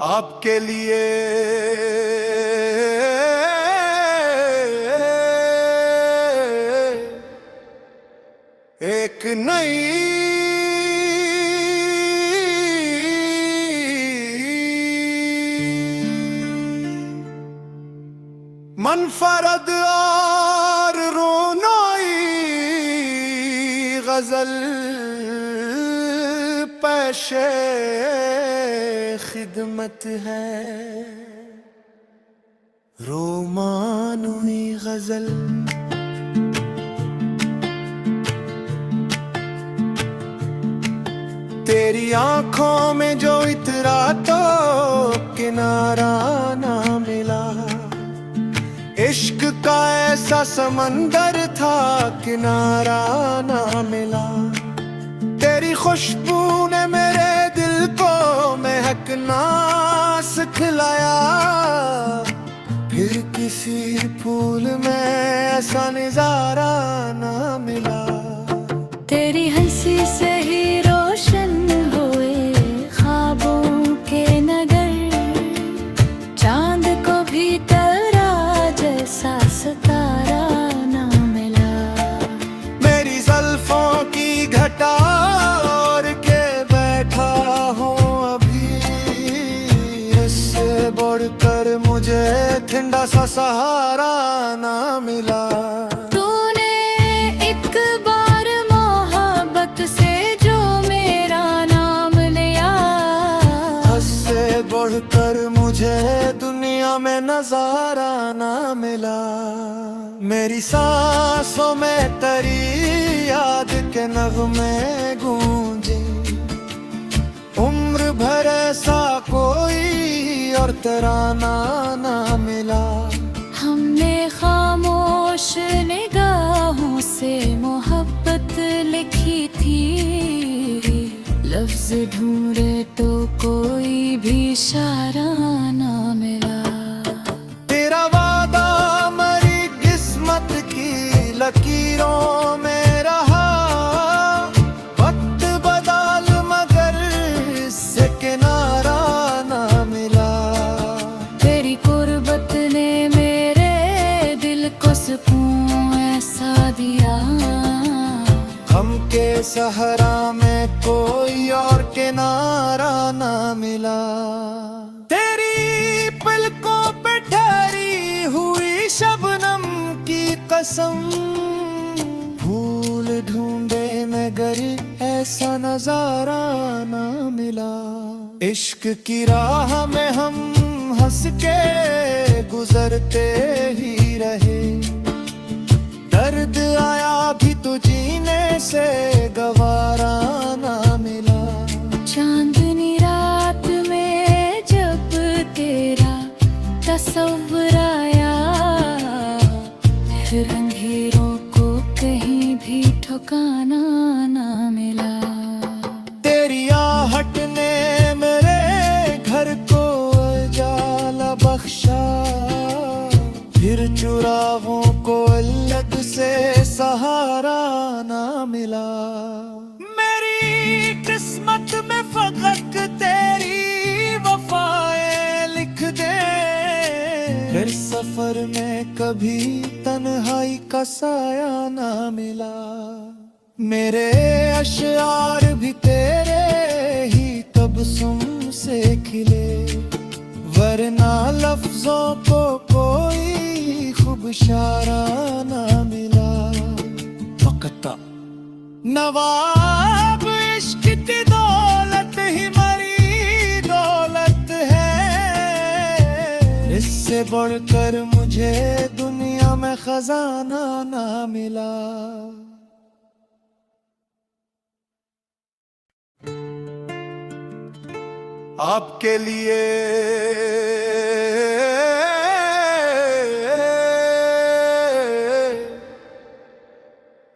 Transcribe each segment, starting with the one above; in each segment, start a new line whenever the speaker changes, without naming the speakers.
आपके लिए एक नई मनफरद और रोनाई गजल पेशे खिदमत है। रोमानुई गजल तेरी आंखों में जो इतरा तो किनारा ना मिला। इश्क का ऐसा समंदर था किनारा ना मिला। तेरी खुशबू ने मेरे दिल को महकना सिखलाया। फिर किसी फूल में ऐसा नजारा ना मिला।
तेरी हंसी से ही रोशन हुए ख्वाबों के नगर। चांद को भी तेरा जैसा सितारा ना मिला।
मेरी ज़ुल्फों की घटा और के बैठा हूँ अभी। इससे बढ़कर मुझे ठंडा सा सहारा ना मिला।
तूने एक बार मोहब्बत से जो मेरा नाम लिया।
इससे बढ़कर मुझे दुनिया में नजारा ना मिला। मेरी सांसों में तेरी याद के नगमे गूंजे। उम्र भर ऐसा कोई और तराना ना मिला।
हमने खामोश निगाहों से मोहब्बत लिखी थी। लफ्ज ढूंढे तो कोई भी इशारा ना मिला।
तेरा वादा मरी किस्मत की लकीरों में रहा। वक्त बदल मगर इससे किनारा ना मिला।
तेरी कुर्बत ने मेरे दिल को सुकून ऐसा दिया।
गम के सहरा में कोई और किनारा ना मिला। तेरी पलकों पे ठहरी हुई शबनम की कसम। फूल ढूंढे मगर ऐसा नजारा ना मिला। इश्क की राह में हम हंस के गुजरते ही रहे। दर्द आया भी तो जीने से गवारा ना मिला।
चांदनी रात में जब तेरा तस्वीर आया। फिर अंधेरों को कहीं भी ठिकाना ना मिला।
तेरी आहट ने मेरे घर को उजाला बख्शा। फिर चुराहों को अलग से सहारा ना मिला। मेरी किस्मत में फकत तेरी वफाएं लिख दे। फिर सफर में कभी तन्हाई का साया ना मिला। मेरे अशआर भी तेरे ही तबस्सुम से खिले। वरना लफ्जों को कोई खूब इशारा ना मिला। वक्ता नवाब इश्क की दौलत ही मरी दौलत है। इससे बढ़कर मुझे दुनिया में खजाना ना मिला। आपके लिए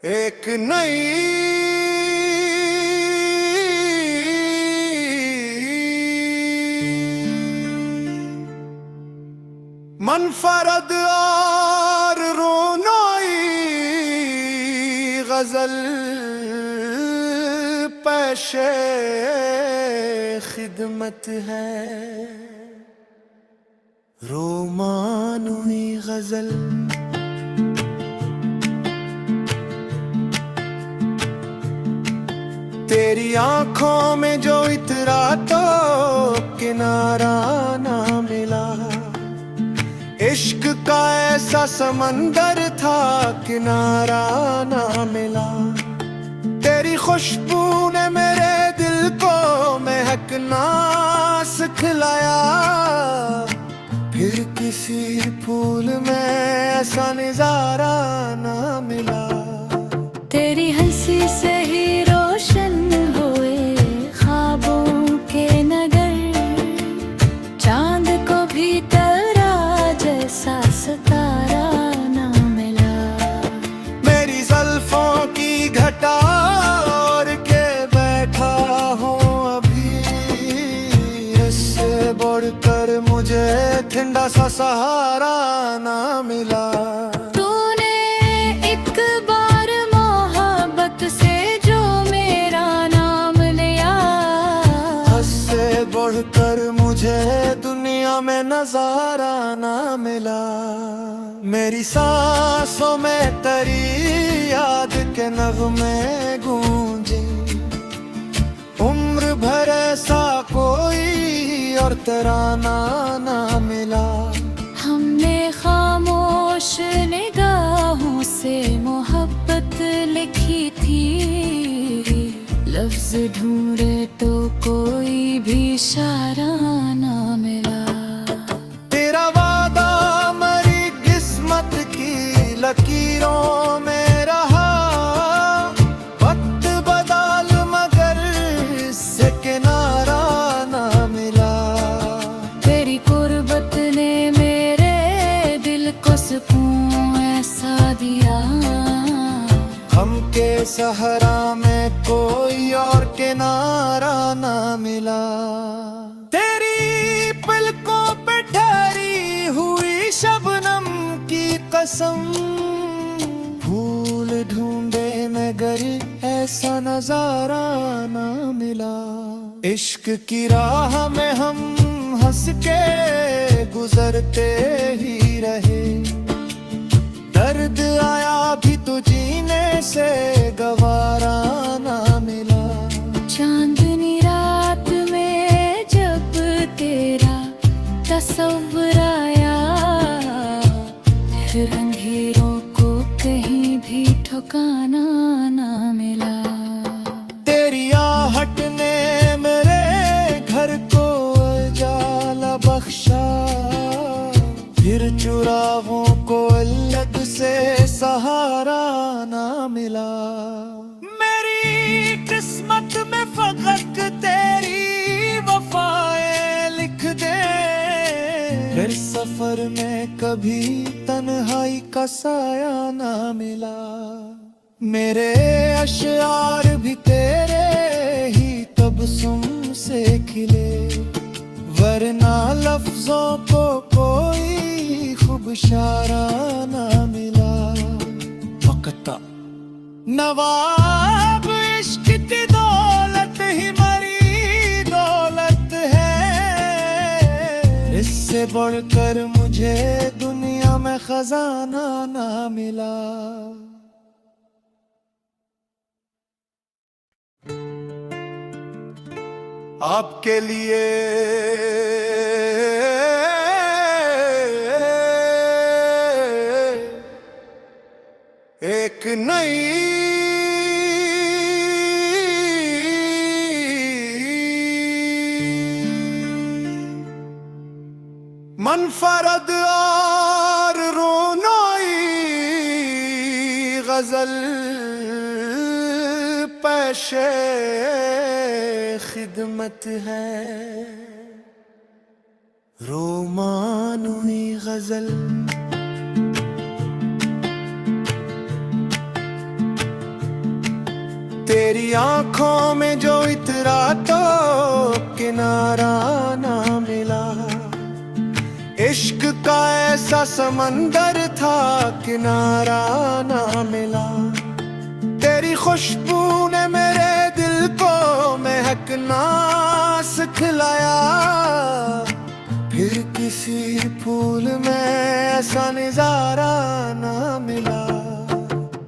एक नई मनफरद और रोनाई गजल पेशे खिदमत खिदमत है। रोमानुई गजल। तेरी आंखों में जो इतरा तो किनारा ना मिला। इश्क का ऐसा समंदर था किनारा ना मिला। तेरी खुशबू ने मेरे दिल को महकना सिखलाया। फिर किसी फूल में ऐसा नजारा ना मिला।
तेरी हंसी से ही रोशन हुए ख्वाबों के नगर। चांद को भी तेरा जैसा सितारा ना मिला।
मेरी ज़ुल्फों की घटा और के बैठा हूँ अभी। इससे बढ़कर मुझे ठंडा सा सहारा ना मिला।
तूने एक बार मोहब्बत से जो मेरा नाम लिया।
इससे बढ़कर मुझे दुनिया में नजारा ना मिला। मेरी सांसों में तेरी याद के नगमे गूंजे। उम्र भर ऐसा कोई और तराना ना मिला।
हमने खामोश निगाहों से मोहब्बत लिखी थी। लफ्ज ढूंढे तो कोई भी इशारा ना मिला।
तेरा वादा मेरी किस्मत की लकीरों में रहा। वक्त बदल मगर इससे किनारा ना मिला।
तेरी कुर्बत ने मेरे दिल को सुकून ऐसा दिया।
हम के सहरा में कोई और किनारा ना मिला। तेरी पलकों पे ठहरी हुई शबनम की कसम। फूल ढूंढे मगर ऐसा नजारा ना मिला। इश्क की राह में हम हंस के गुजरते ही रहे। दर्द आया भी तो जीने से गवारा ना मिला।
चांदनी रात में जब तेरा तस्वीर आया। फिर अंधेरों को कहीं भी ठिकाना ना मिला।
तेरी आहट ने मेरे घर को उजाला बख्शा। फिर चुराहों को अलग से सहारा ना मिला। मेरी किस्मत में फकत तेरी वफाएं लिख दे। फिर सफर में कभी तन्हाई का साया ना मिला। मेरे अशआर भी तेरे ही तबस्सुम से खिले। वरना लफ्जों को कोई खूब इशारा ना मिला। वक्ता नवाब इश्क की दौलत ही मरी दौलत है। इससे बढ़कर मुझे दुनिया में खजाना ना मिला। आपके लिए एक नई मनफरद और रोनोई गजल पेशे खिदमत है। रोमानुई गजल। तेरी आंखों में जो इतरा तो किनारा ना मिला। इश्क का ऐसा समंदर था किनारा ना मिला। तेरी खुशबू ने मेरे दिल को महकना सिखलाया। सिखलाया, फिर किसी फूल में ऐसा नजारा ना मिला।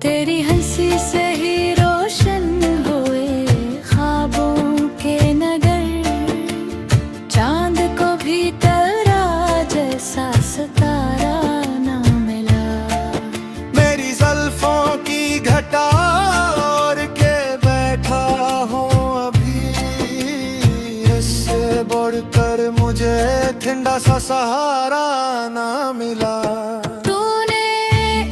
तेरी हंसी से ही रोशन हुए ख्वाबों के नगर, चांद को भी तेरा जैसा सितारा ना मिला।
मेरी ज़ुल्फों की घटा और के बैठा हूँ अभी, इससे बढ़कर मुझे ठंडा सा सहारा ना मिला।
तूने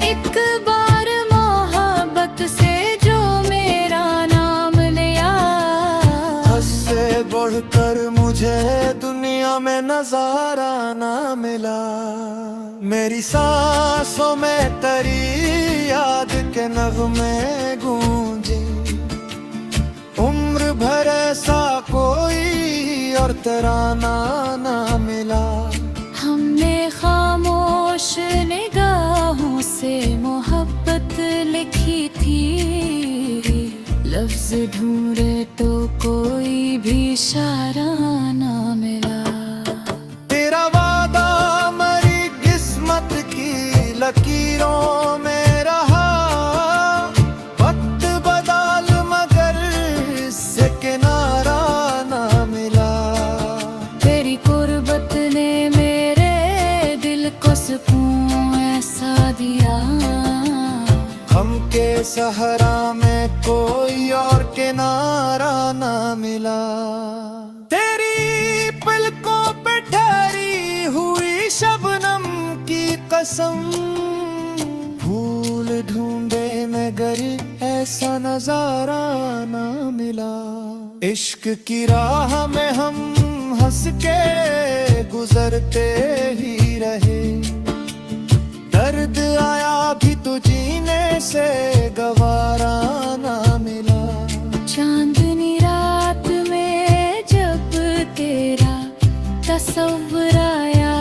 एक बार मोहब्बत से जो मेरा नाम लिया,
उससे बढ़कर मुझे दुनिया में नजारा ना मिला। मेरी सांसों में तेरी याद के नगमे गूंजे, उम्र भर ऐसा कोई और तराना ना मिला।
हमने खामोश निगाहों से मोहब्बत लिखी थी, लफ्ज ढूंढे तो कोई भी इशारा ना मिला।
तेरा वादा मेरी किस्मत की लकीरों में रहा, वक्त बदल मगर इससे किनारा ना मिला।
तेरी कुर्बत ने मेरे दिल को सुकून ऐसा दिया,
हम के सहरा में कोई और किनारा ना मिला। तेरी पलकों पे ठहरी हुई शबनम की कसम, फूल ढूंढे मगर ऐसा नजारा ना मिला। इश्क की राह में हम हंस के गुजरते ही रहे, दर्द आया भी तो जीने से गवारा ना मिला।
चांदनी रात में जब तेरा तस्वीर आया,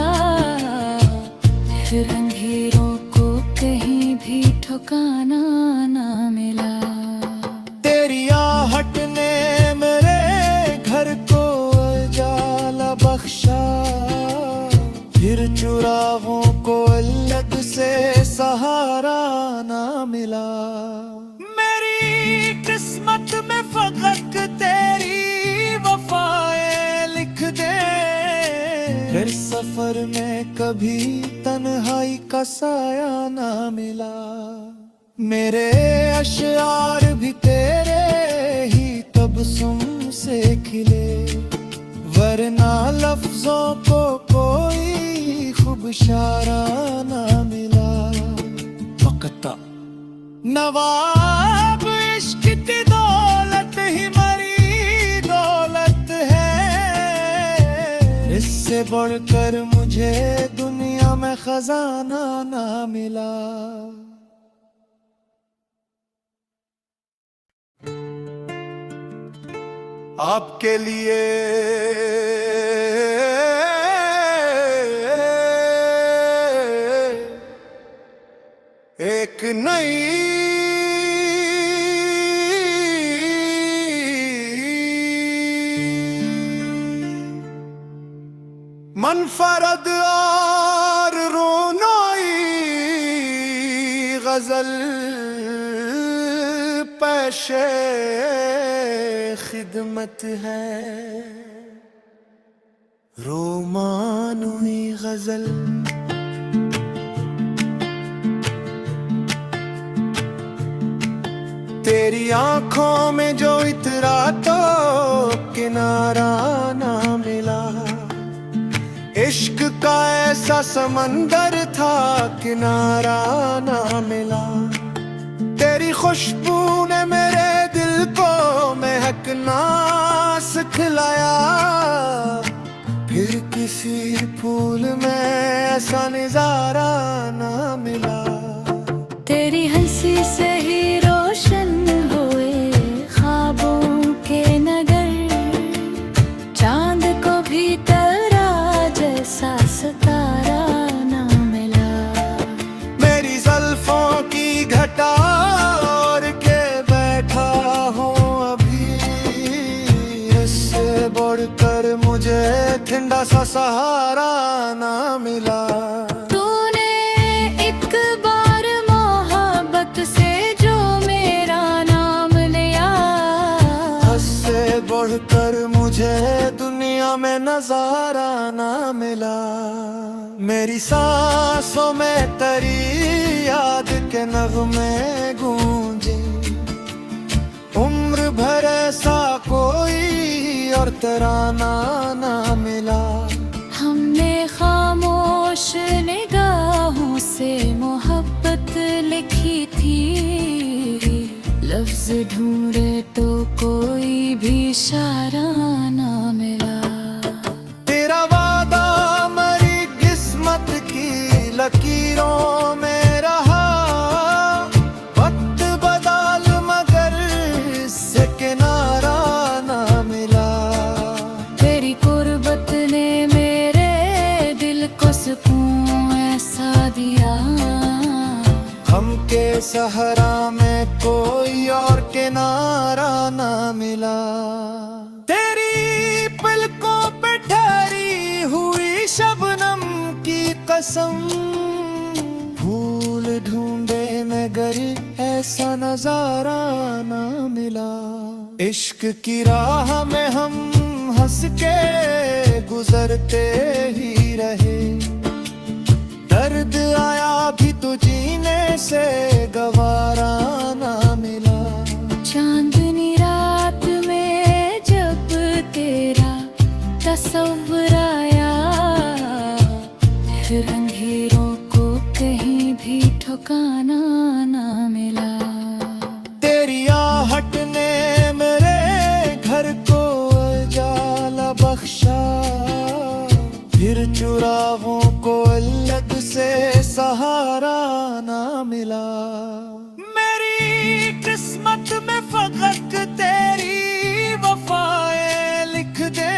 फिर अंधेरों को कहीं भी ठिकाना ना मिला।
तेरी आहट ने मेरे घर को उजाला बख्शा, फिर चुराहों को अलग से सहारा ना मिला। मेरी किस्मत में फकत तेरी वफाएं लिख दे, फिर सफर में कभी तन्हाई का साया ना मिला। मेरे अशआर भी तेरे ही तबस्सुम से खिले, वरना लफ्जों को कोई खूब इशारा ना मिला। वक्ता नवाब इश्क की दौलत ही मरी दौलत है, इससे बढ़कर मुझे दुनिया में खजाना ना मिला। आपके लिए एक नई मनफरद और रोनाई गजल पेशे खिदमत है। रोमानुई गजल तेरी आंखों में जो इतरा तो किनारा ना मिला। इश्क का ऐसा समंदर था किनारा ना मिला। तेरी खुशबू ने मेरे दिल को महकना सिखलाया, फिर किसी फूल में ऐसा नजारा ना मिला।
तेरी हंसी से ही रोशन हुए ख्वाबों के नगर, चांद को भी तेरा जैसा सितारा ना मिला।
मेरी ज़ुल्फों की घटा और के बैठा हूँ अभी, इससे बढ़कर मुझे ठंडा सा सहारा ना मिला।
तूने एक बार मोहब्बत से जो मेरा नाम लिया,
हंससे बढ़कर मुझे दुनिया में नजारा ना मिला। मेरी सांसों में तेरी याद के नगमे गूंजे, उम्र भर ऐसा कोई और तराना ना मिला।
हमने खामोश निगाहों से मोहब्बत लिखी थी, लफ्ज ढूंढे तो कोई भी इशारा ना मिला।
तेरा वादा मरी किस्मत की लकीरों में रहा, वक्त बदल मगर इससे किनारा ना मिला।
तेरी कुर्बत ने मेरे दिल को सुकून ऐसा दिया,
हम के सहरा में कोई और किनारा ना मिला। तेरी पलकों पे ठहरी हुई शबनम की कसम, फूल ढूंढे मगर ऐसा नजारा ना मिला। इश्क की राह में हम हंस के गुजरते ही रहे, दर्द आया भी तो जीने से गवारा ना मिला।
चांदनी रात में जब तेरा तस्वीर आया, फिर अंधेरों को कहीं भी ठिकाना ना मिला।
तेरी आहट ने मेरे घर को उजाला बख्शा, फिर चुरावों को अलग से सहारा ना मिला। मेरी किस्मत में फकत तेरी वफाएं लिख दे,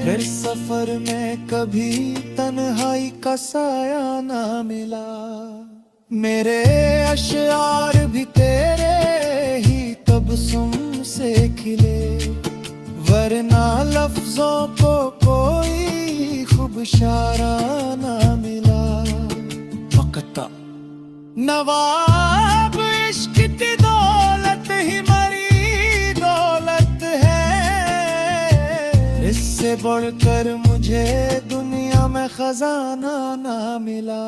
फिर सफर में कभी तन्हाई का साया ना मिला। मेरे अशआर भी तेरे ही तबस्सुम से खिले, वरना लफ्जों को कोई खूब इशारा ना मिला। वक्ता नवाब इश्क की दौलत ही मरी दौलत है, इससे बढ़कर मुझे दुनिया में खजाना ना मिला।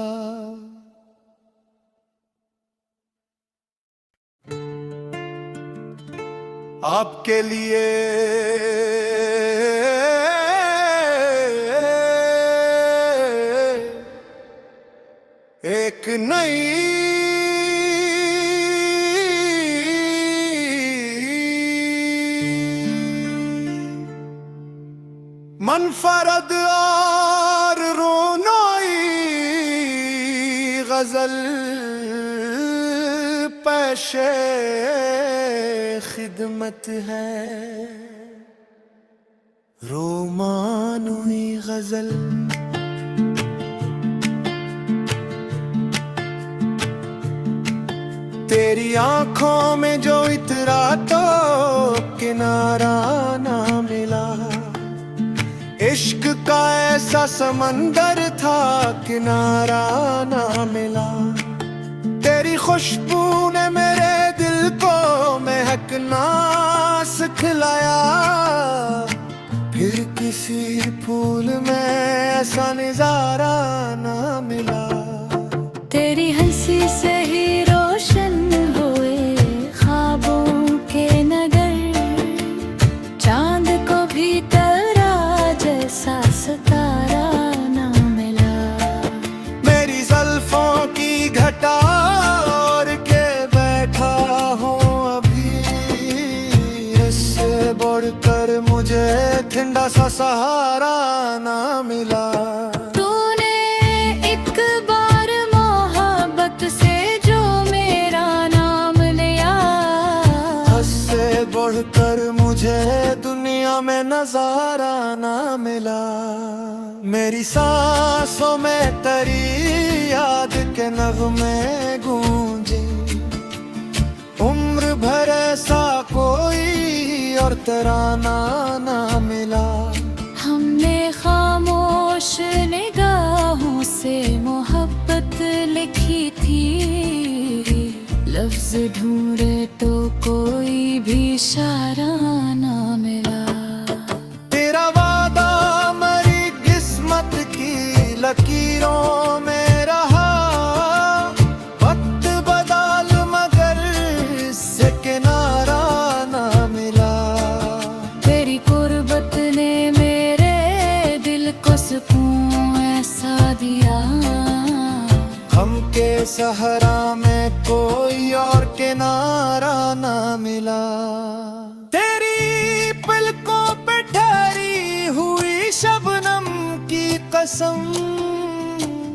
आपके लिए एक नई मनफरद और रोनाई गजल पेशे खिदमत है। रोमानुई गजल तेरी आंखों में जो इतरा तो किनारा ना मिला। इश्क का ऐसा समंदर था किनारा ना मिला। तेरी खुशबू ने मेरे दिल को महकना सिखलाया, फिर किसी फूल में ऐसा नजारा ना मिला।
तेरी हंसी से ही रोशन हुए ख्वाबों के नगर, चांद को भी तेरा जैसा सितारा ना मिला।
मेरी ज़ुल्फों की घटा और के बैठा हूँ अभी, इससे बढ़कर मुझे ठंडा सा सहारा ना मिला।
तूने एक बार मोहब्बत से जो मेरा नाम लिया,
हंससे बढ़कर मुझे दुनिया में नजारा ना मिला। मेरी सांसों में तेरी याद के नगमे गूंजे, उम्र भर ऐसा कोई और तराना ना मिला।
हमने
लकीरों में रहा वक्त बदल, मगर इससे किनारा ना मिला।
तेरी कुर्बत ने मेरे दिल को सुकून ऐसा दिया,
हम के सहरा में कोई और किनारा ना मिला। तेरी पलकों पे ठहरी हुई शबनम की कसम,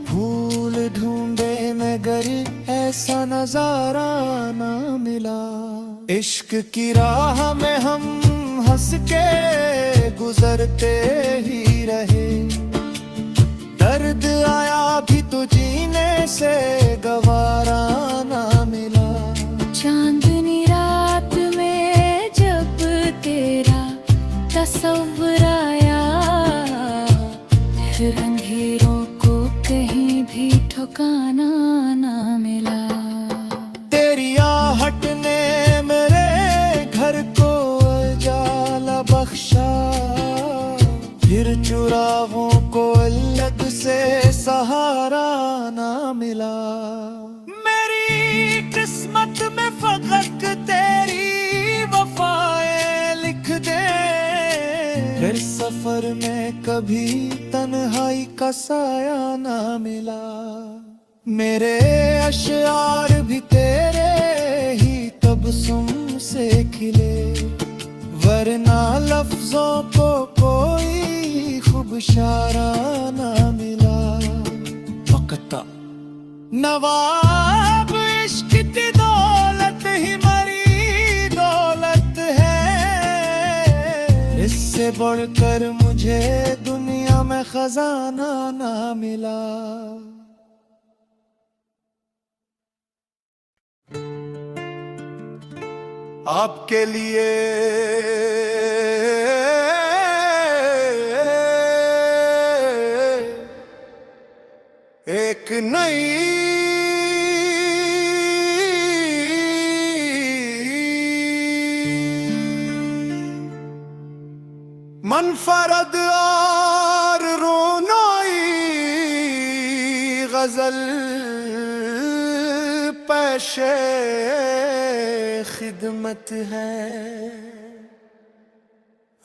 फूल ढूंढे मगर ऐसा नजारा ना मिला। इश्क की राह में हम हंस के गुजरते ही रहे, दर्द आया भी तो जीने से गवारा ना मिला।
चांदनी रात में जब तेरा तस्वीर आया, फिर अंधेरों को कहीं भी ठिकाना ना मिला।
तेरी आहट ने मेरे घर को उजाला बख्शा, फिर चुराहों को अलग से सहारा ना मिला। मेरी किस्मत में फकत तेरी वफाएं लिख दे, फिर सफर में कभी तन्हाई का साया ना मिला। मेरे अशआर भी तेरे ही तबस्सुम से खिले, वरना लफ्जों को कोई खुबशारा ना मिला। वक्ता नवाब इश्क की दौलत ही मरी दौलत है, इससे बढ़कर मुझे दुनिया में खजाना ना मिला। आपके लिए एक नई मनफरद और रोनाई गजल पेशे खिदमत है।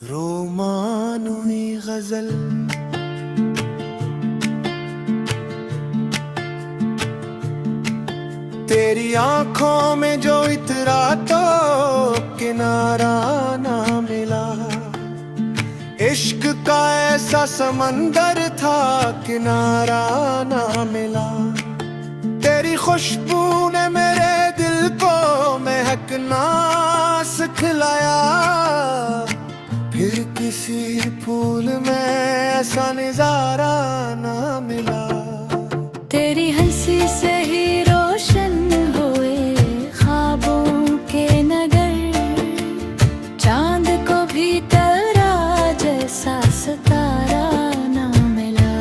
रोमानुई गजल तेरी आंखों में जो इतरा तो किनारा ना मिला। इश्क का ऐसा समंदर था किनारा ना मिला। तेरी खुशबू ने मेरे दिल को महकना सिखलाया, फिर किसी फूल में ऐसा नजारा ना मिला।
तेरी हंसी से ही रोशन हुए ख्वाबों के नगर, चांद को भी तेरा जैसा सितारा ना मिला।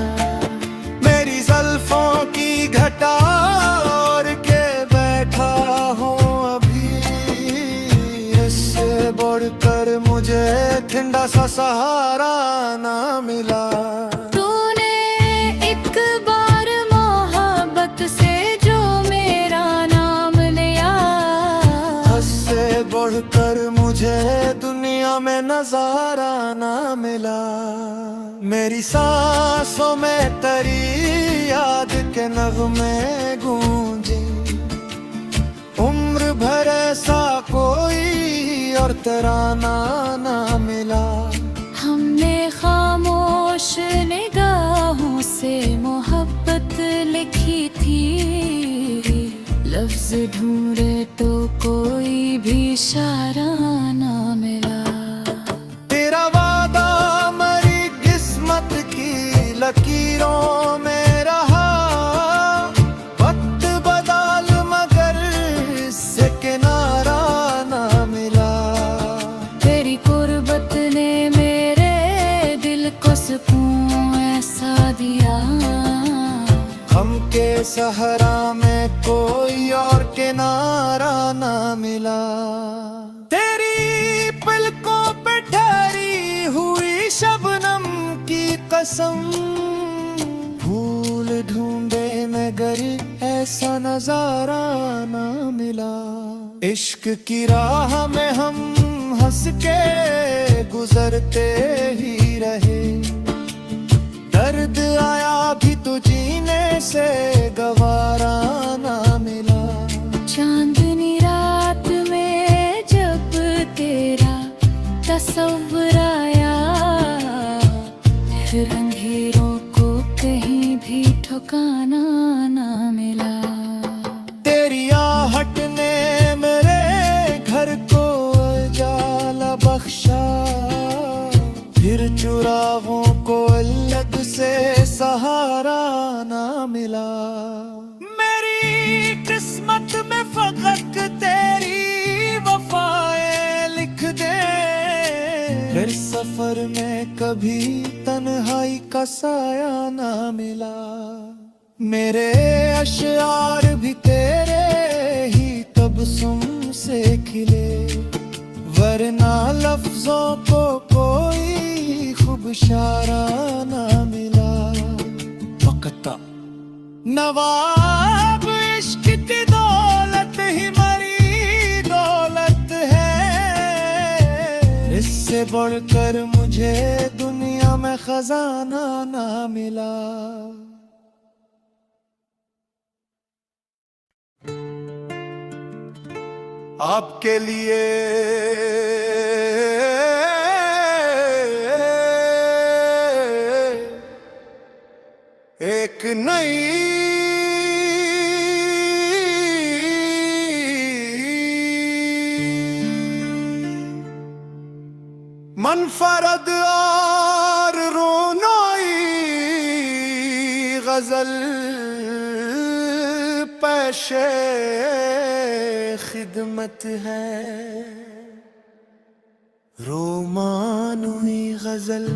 मेरी ज़ुल्फों की घटा और के बैठा हूँ अभी, इससे बढ़कर मुझे ठंडा सा सहारा ना मिला।
तूने एक बार मोहब्बत से जो मेरा नाम लिया,
उससे बढ़कर मुझे दुनिया में नजारा ना मिला। मेरी सांसों में तेरी याद के नगमे गूंजे, उम्र भर ऐसा कोई और तराना ना मिला।
हमने खामोश निगाहों से मोहब्बत लिखी थी, लफ्ज ढूंढे तो कोई भी इशारा ना मिला।
तेरा वादा मरी किस्मत की लकीरों में रहा, वक्त बदल मगर इससे किनारा ना मिला।
तेरी कुर्बत ने मेरे दिल को सुकून ऐसा दिया,
हम के सहरा में कोई और किनारा ना मिला। तेरी पलकों पे ठहरी हुई शबनम की कसम, ढूंढे मगर ऐसा नजारा ना मिला। इश्क की राह में हम हंस के गुजरते ही रहे, दर्द आया भी तो जीने से गवारा ना मिला।
चांदनी रात में जब तेरा तस्वीर आया, फिर अंधेरों को कहीं भी ठिकाना ना मिला।
तेरी आहट ने मेरे घर को उजाला बख्शा, फिर चुरावों को अलग से सहारा ना मिला। मेरी किस्मत में फकत तेरी वफाएं लिख दे, फिर सफर में कभी तन्हाई का साया ना मिला। मेरे अशआर भी तेरे ही तबस्सुम से खिले, वरना लफ्जों को कोई खूबशारा ना मिला। वक्ता नवाब इश्क की दौलत ही मरी दौलत है, इससे बढ़कर मुझे दुनिया में खजाना ना मिला। आपके लिए एक नई मनफरद और रोनाई गजल पेशे खिदमत है। रोमानुई गजल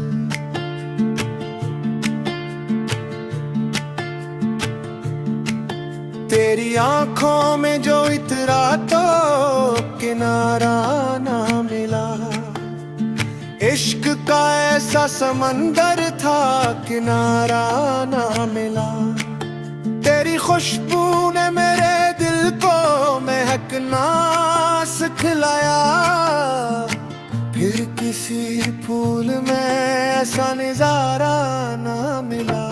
तेरी आंखों में जो इतरा तो किनारा ना मिला। इश्क का ऐसा समंदर था किनारा ना मिला। तेरी खुशबू ने मेरे दिल को महकना सिखलाया, फिर किसी फूल में ऐसा नजारा ना मिला।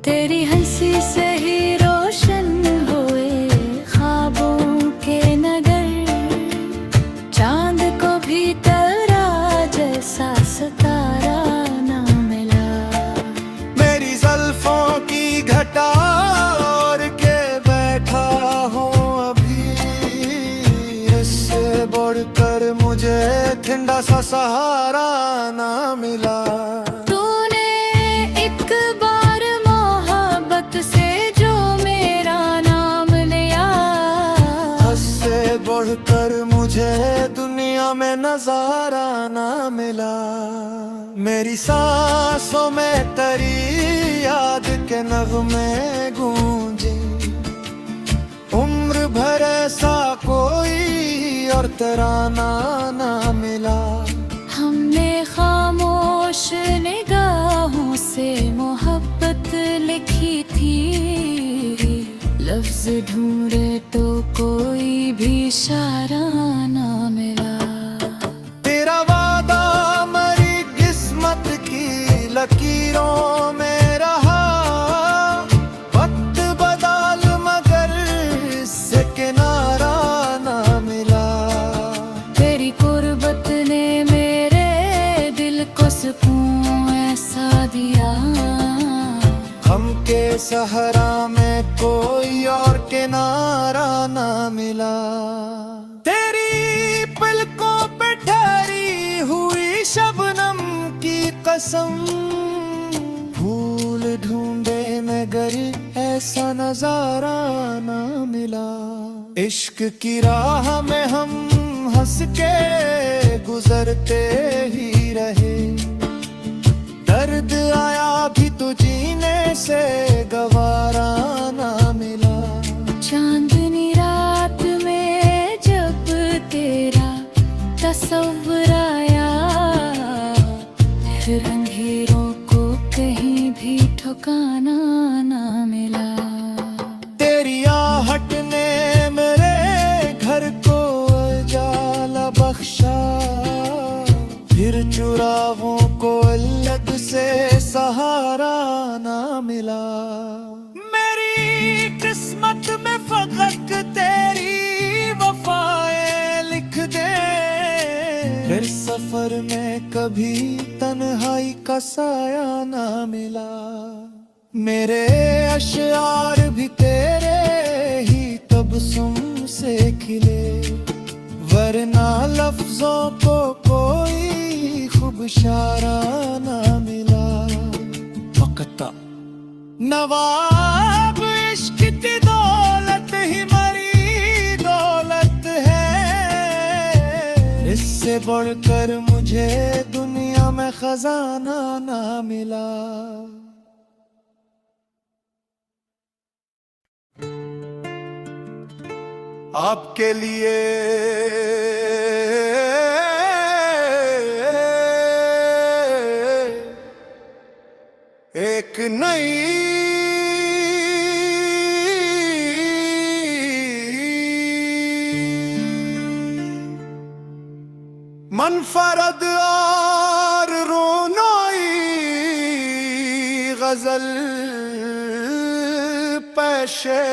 तेरी हंसी से ही रोशन हुए ख्वाबों के नगर, चांद को भी तेरा जैसा सितारा ना मिला।
मेरी ज़ुल्फों की घटा और के बैठा हूँ अभी, इससे बढ़कर मुझे ठंडा सा सहारा ना मिला।
तूने एक बार मोहब्बत से जो मेरा नाम लिया,
इससे बढ़कर मुझे दुनिया में नजारा ना मिला। मेरी सांसों में तेरी याद के नगमे गूंजे, उम्र भर ऐसा कोई और तराना ना मिला।
हमने खामोश निगाहों से मोहब्बत लिखी थी, लफ्ज ढूंढे तो कोई भी इशारा ना मिला।
तेरा वादा मरी किस्मत की लकीरों में रहा, वक्त बदल मगर इससे किनारा ना मिला।
तेरी कुर्बत ने मेरे दिल को सुकून ऐसा दिया,
हम के सहरा में कोई और किनारा ना मिला। तेरी पलकों पे ठहरी हुई शबनम की कसम, फूल ढूंढे मगर ऐसा नजारा ना मिला। इश्क की राह में हम हंस के गुजरते ही रहे, दर्द आया भी तो जीने से गवारा ना मिला।
चांदनी रात में जब तेरा तस्वीर आया, फिर अंधेरों को कहीं भी ठिकाना ना मिला।
तेरी आहट ने मेरे घर को उजाला बख्शा, फिर चुरावों को अलग से सहारा ना मिला। मेरी किस्मत में फकत तेरी वफाएं लिख दे, फिर सफर में कभी तन्हाई का साया ना मिला। मेरे अशआर भी तेरे ही तबस्सुम से खिले, वरना लफ्जों को कोई खूबशारा ना मिला। वक्ता नवाब इश्क की दौलत ही मरी दौलत है, इससे बढ़कर मुझे दुनिया में खजाना ना मिला। आपके लिए एक नई मनफरद और रोनाई गजल पेशे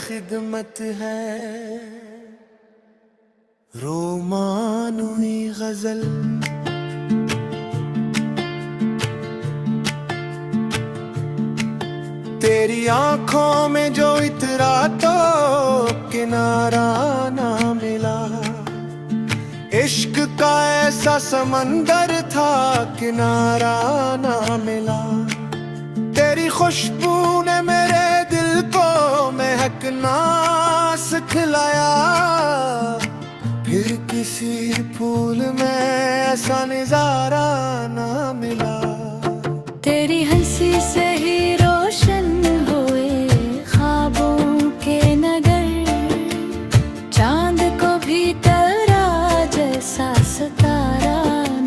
खिदमत है। रोमानुई गजल तेरी आंखों में जो इतरा तो किनारा ना मिला। इश्क का ऐसा समंदर था किनारा ना मिला। तेरी खुशबू ने मेरे दिल को महकना सिखलाया, फिर किसी फूल में ऐसा नजारा ना मिला।
तेरी हंसी से ही रोशन हुए ख्वाबों के नगर, चांद को भी तेरा जैसा सितारा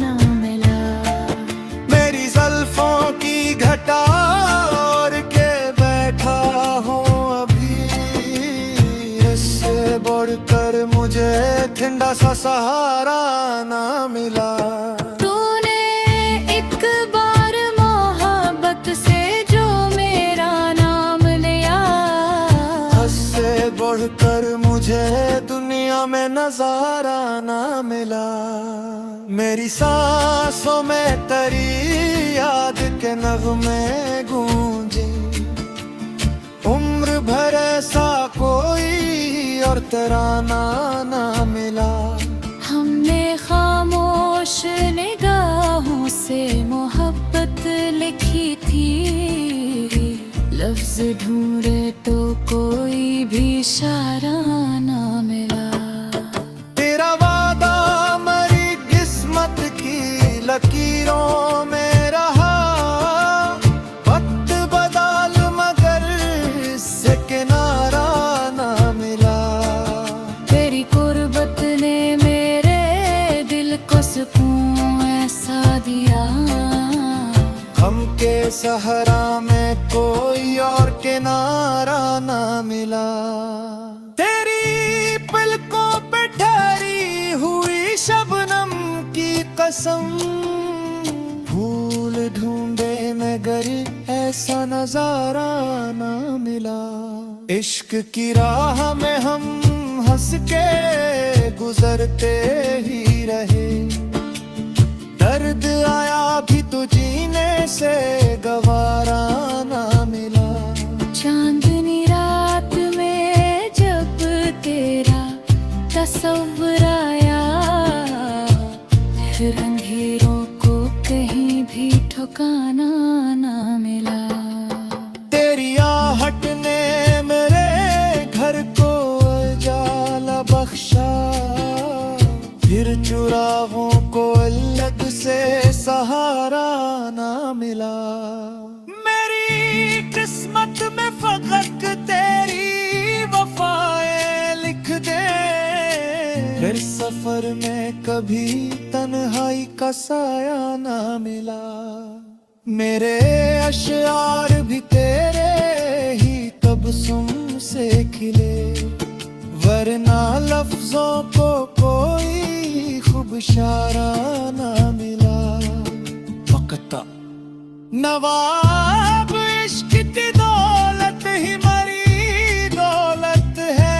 ना मिला।
मेरी ज़ुल्फों की घटा और के बैठा हूँ अभी, इससे बढ़कर मुझे ठंडा सा सहारा ना मिला।
तूने एक बार मोहब्बत से जो मेरा नाम लिया,
इससे बढ़कर मुझे दुनिया में नजारा ना मिला। मेरी सांसों में तेरी याद के नगमे गूंजे, उम्र भर ऐसा कोई और तराना ना मिला।
हमने खामोश निगाहों से मोहब्बत लिखी थी, लफ्ज ढूंढे तो कोई भी इशारा ना मिला।
तेरा वादा मेरी किस्मत की लकीरों में रहा, वक्त बदल मगर इससे किनारा ना मिला।
तेरी कुर्बत ने मेरे दिल को सुकून ऐसा दिया,
हम के सहरा में कोई और किनारा ना मिला। तेरी पलकों पे ठहरी हुई शबनम की कसम, फूल ढूंढे मगर ऐसा नजारा ना मिला। इश्क की राह में हम हंस के गुजरते ही रहे, दर्द आया भी तो जीने से गवारा ना मिला।
चांदनी रात में जब तेरा तस्वीर आया, फिर अंधेरों को कहीं भी ठिकाना ना मिला।
तेरी आहट ने मेरे घर को उजाला बख्शा, फिर चुरावों को अलग से सहारा ना मिला। मेरी किस्मत में फकत तेरी वफाएं लिख दे, फिर सफर में कभी तन्हाई का साया ना मिला। मेरे अशआर भी तेरे ही तबस्सुम से खिले, वरना लफ्जों को कोई खूब शाराना मिला। वक्ता नवाब इश्क की दौलत ही मरी दौलत है,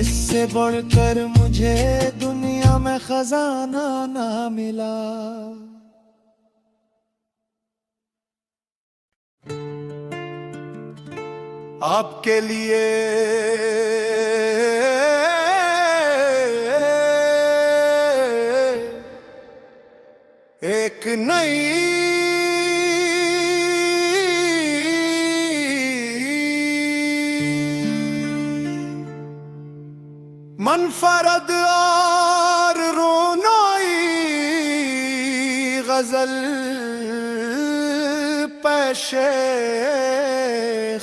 इससे बढ़कर मुझे दुनिया में खजाना ना मिला। आपके लिए एक नई मनफरद और रोनाई गजल पेशे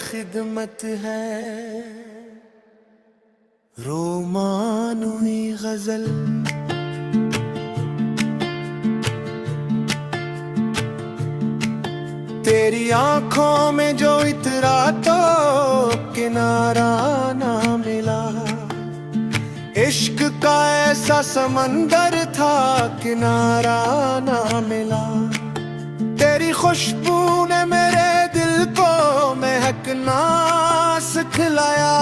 खिदमत है। रोमानुई गजल तेरी आंखों में जो इतरा तो किनारा ना मिला। इश्क का ऐसा समंदर था किनारा ना मिला। तेरी खुशबू ने मेरे दिल को महकना सिखलाया,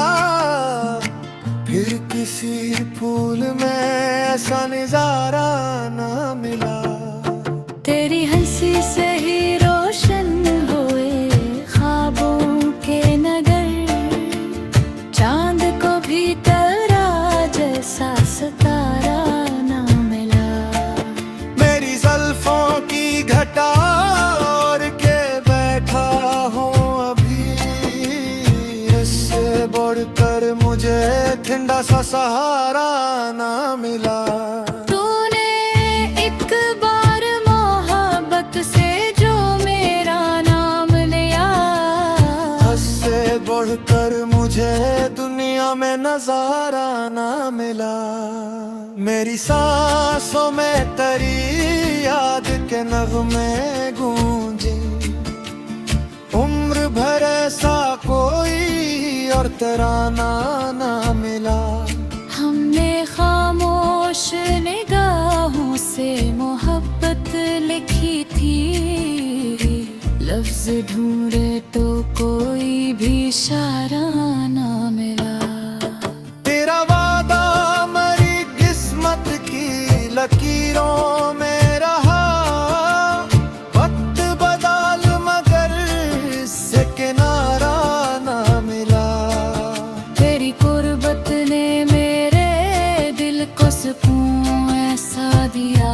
फिर किसी फूल में ऐसा नजारा ना मिला।
तेरी हंसी से ही रोशन हुए ख्वाबों के नगर, चांद को भी तेरा जैसा सितारा ना मिला।
मेरी ज़ुल्फों की घटा और के बैठा हूँ अभी, इससे बढ़कर मुझे ठंडा सा सहारा ना मिला। बढ़कर मुझे दुनिया में नजारा ना मिला। मेरी सांसों में तेरी याद के नगमे गूंजे, उम्र भर ऐसा कोई और तराना ना मिला।
हमने खामोश निगाहों से मोहब्बत लिखी थी, लफ्ज ढूंढे तो कोई भी इशारा ना मिला।
तेरा वादा मरी किस्मत की लकीरों में रहा, वक्त बदल मगर इससे किनारा ना मिला।
तेरी कुर्बत ने मेरे दिल को सुकून ऐसा दिया,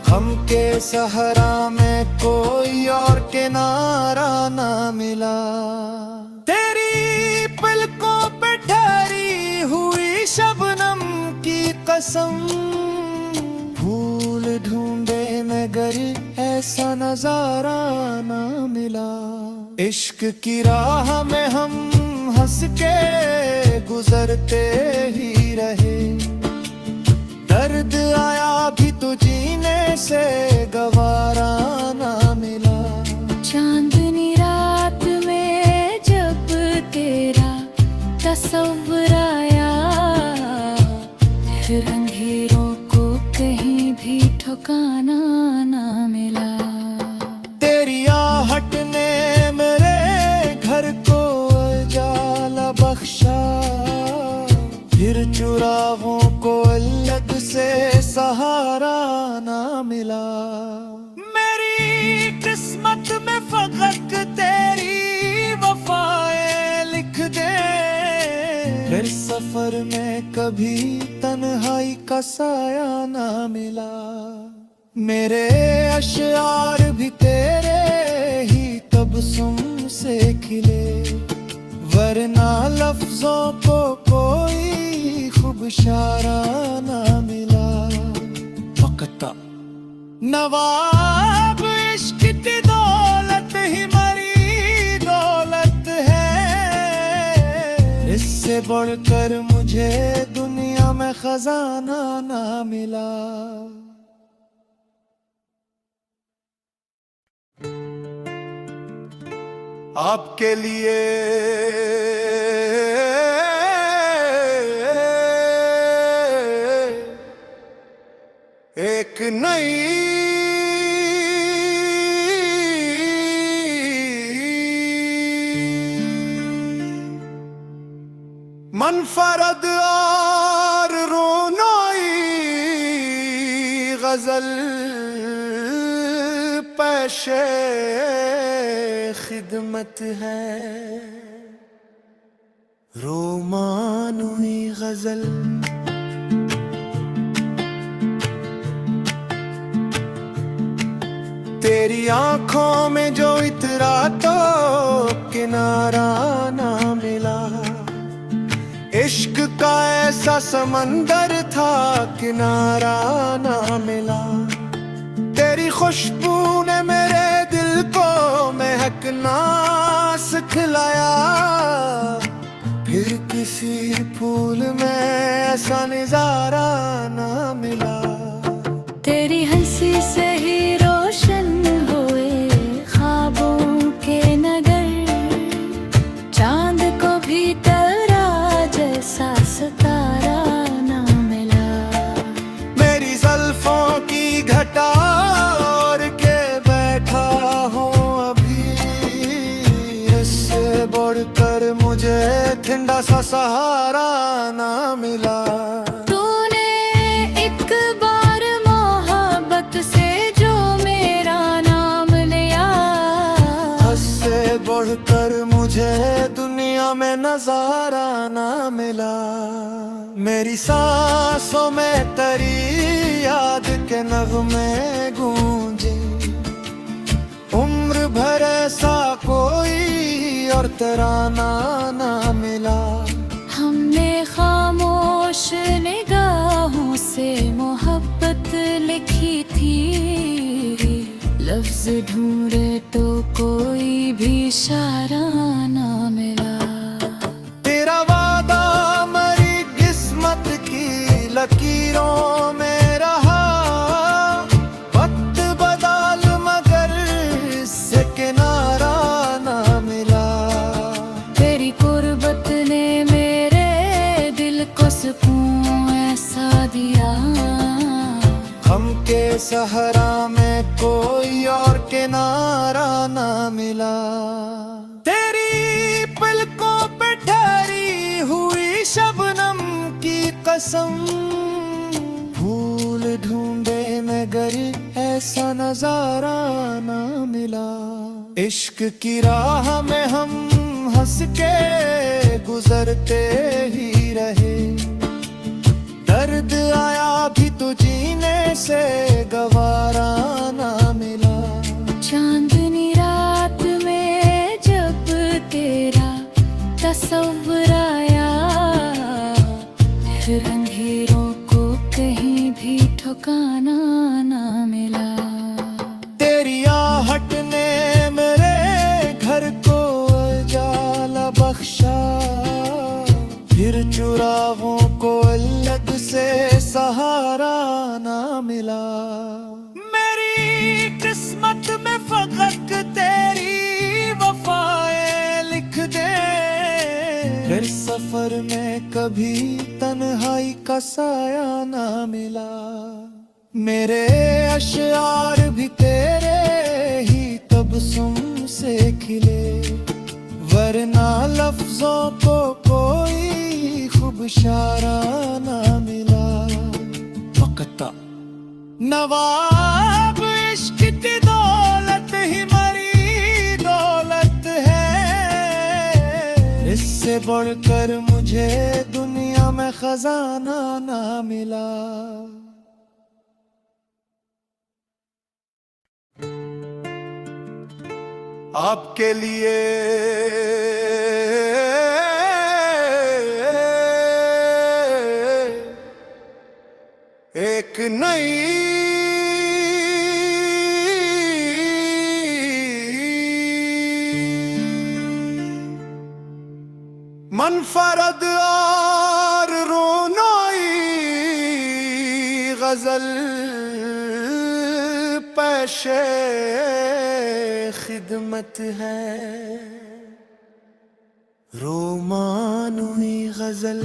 हम के सहरा में कोई और किनारा ना मिला। तेरी पलकों पे ठहरी हुई शबनम की कसम, फूल ढूंढे मगर ऐसा नजारा ना मिला। इश्क की राह में हम हंस के गुजरते ही रहे, दर्द आया भी तो जीने से गवारा ना मिला।
चांदनी रात में जब तेरा तस्वीर आया, फिर अंधेरों को कहीं भी ठिकाना ना मिला।
तेरी आहट ने मेरे घर को उजाला बख्शा, फिर चुराहों को अलग से सहारा ना मिला। मेरी किस्मत में फकत तेरी वफाएं लिख दे, फिर सफर में कभी तन्हाई का साया ना मिला। मेरे अशआर भी तेरे ही तबस्सुम से खिले, वरना लफ्जों को कोई खूब शाराना मिला। वक्ता नवाब इश्क की दौलत ही मरी दौलत है, इससे बढ़कर मुझे दुनिया में खजाना ना मिला। आपके लिए एक नई मनफरद और रोनाई गजल पेशे खिदमत है। रोमानुई गजल तेरी आंखों में जो इतरा तो किनारा ना मिला। इश्क का ऐसा समंदर था किनारा ना मिला। तेरी खुशबू ने मेरे दिल को महकना सिखलाया। फिर किसी फूल में ऐसा नजारा ना मिला।
तेरी हंसी से ही रोशन हुए ख्वाबों के नगर। चांद को भी तेरा जैसा सितारा ना मिला।
मेरी ज़ुल्फों की घटा और के बैठा हूँ अभी। इससे बढ़कर मुझे ठंडा सा सहारा ना मिला।
तूने एक बार मोहब्बत से जो मेरा नाम लिया।
इससे बढ़कर मुझे दुनिया में नजारा ना मिला। मेरी सांसों में तेरी याद के नगमे गूंजे। उम्र भर ऐसा कोई और तराना ना मिला।
हमने खामोश निगाहों से मोहब्बत लिखी थी। लफ्ज ढूंढे तो कोई भी इशारा ना मिला।
तेरा वादा मेरी किस्मत की लकीरों में रहा। वक्त बदल मगर इससे किनारा ना मिला।
तेरी कुर्बत ने मेरे दिल को सुकून ऐसा दिया।
हम के सहरा में कोई और किनारा ना मिला। तेरी पलकों पे ठहरी हुई शबनम की कसम। फूल ढूंढे मगर ऐसा नजारा ना मिला। इश्क की राह में हम हंस के गुजरते ही रहे। दर्द आया भी तो जीने से गवारा ना मिला।
चांदनी रात में जब तेरा तस्वीर आया। फिर अंधेरों को कहीं भी ठिकाना ना मिला।
तेरी आहट ने मेरे घर को उजाला बख्शा। फिर चुराहों को अलग से सहारा ना मिला। मेरी किस्मत में फकत तेरी वफाएं लिख दे। फिर सफर में कभी तन्हाई का साया ना मिला। मेरे अशआर भी तेरे ही तबस्सुम से खिले। वरना लफ्जों को कोई खुबशारा ना मिला। वक्ता नवाब इश्क की दौलत ही मरी दौलत है। इससे बढ़कर मुझे दुनिया में खजाना ना मिला। आपके लिए एक नई मनफरद और रोनाई गजल पे पेशे खिदमत है। रोमानुई गजल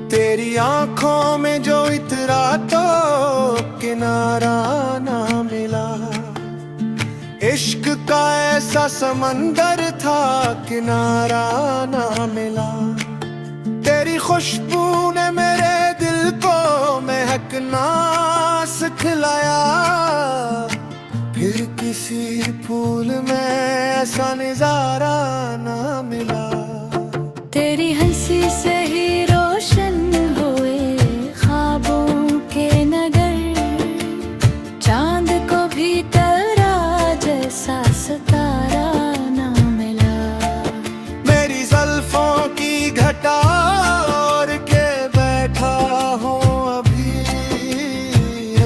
तेरी आंखों में जो इतरा तो किनारा ना मिला। इश्क का ऐसा समंदर था किनारा ना मिला। तेरी खुशबू ने मेरे दिल को महकना सिखलाया। फिर किसी फूल में ऐसा नजारा ना मिला।
तेरी हंसी से ही रोशन हुए ख्वाबों के नगर। चांद को भी तेरा जैसा सितारा ना मिला।
मेरी ज़ुल्फों की घटा और के बैठा हूँ अभी।